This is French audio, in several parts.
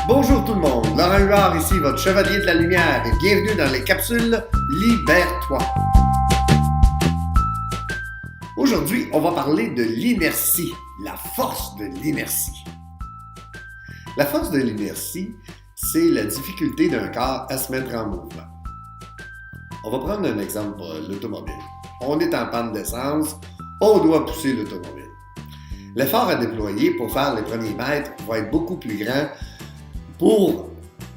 Bonjour tout le monde, Laurent Huard ici, votre chevalier de la lumière, et bienvenue dans les capsules Libère-toi. Aujourd'hui, on va parler de l'inertie, la force de l'inertie. La force de l'inertie, c'est la difficulté d'un corps à se mettre en mouvement. On va prendre un exemple, l'automobile. On est en panne d'essence, on doit pousser l'automobile. L'effort à déployer pour faire les premiers mètres va être beaucoup plus grand pour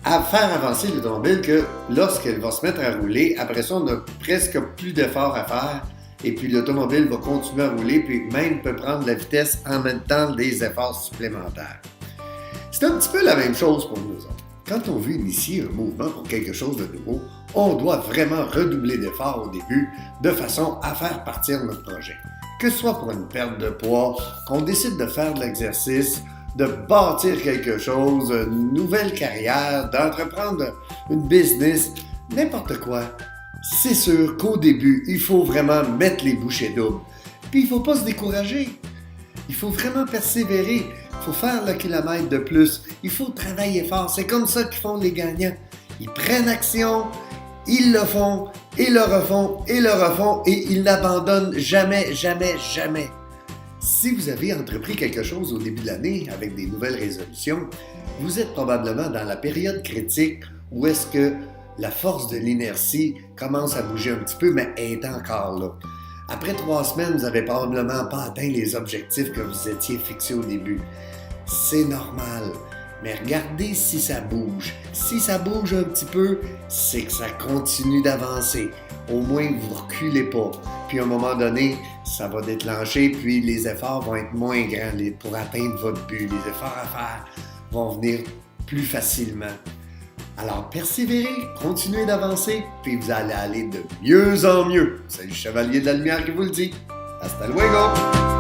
faire avancer l'automobile que lorsqu'elle va se mettre à rouler. Après ça, on n'a presque plus d'efforts à faire et puis l'automobile va continuer à rouler puis même peut prendre la vitesse en même temps des efforts supplémentaires. C'est un petit peu la même chose pour nous autres. Quand on veut initier un mouvement pour quelque chose de nouveau, on doit vraiment redoubler d'efforts au début de façon à faire partir notre projet. Que ce soit pour une perte de poids, qu'on décide de faire de l'exercice, de bâtir quelque chose, une nouvelle carrière, d'entreprendre une business, n'importe quoi. C'est sûr qu'au début, il faut vraiment mettre les bouchées doubles. Puis il ne faut pas se décourager. Il faut vraiment persévérer. Il faut faire le kilomètre de plus. Il faut travailler fort. C'est comme ça qu'ils font les gagnants. Ils prennent action, ils le font, et le refont, et le refont, et ils n'abandonnent jamais, jamais, jamais. Si vous avez entrepris quelque chose au début de l'année avec des nouvelles résolutions, vous êtes probablement dans la période critique où est-ce que la force de l'inertie commence à bouger un petit peu, mais est encore là. Après 3 semaines, vous n'avez probablement pas atteint les objectifs que vous étiez fixés au début. C'est normal, mais regardez si ça bouge. Si ça bouge un petit peu, c'est que ça continue d'avancer. Au moins, vous ne reculez pas. Puis à un moment donné, ça va déclencher, puis les efforts vont être moins grands pour atteindre votre but. Les efforts à faire vont venir plus facilement. Alors, persévérez, continuez d'avancer, puis vous allez aller de mieux en mieux. C'est le Chevalier de la Lumière qui vous le dit. Hasta luego!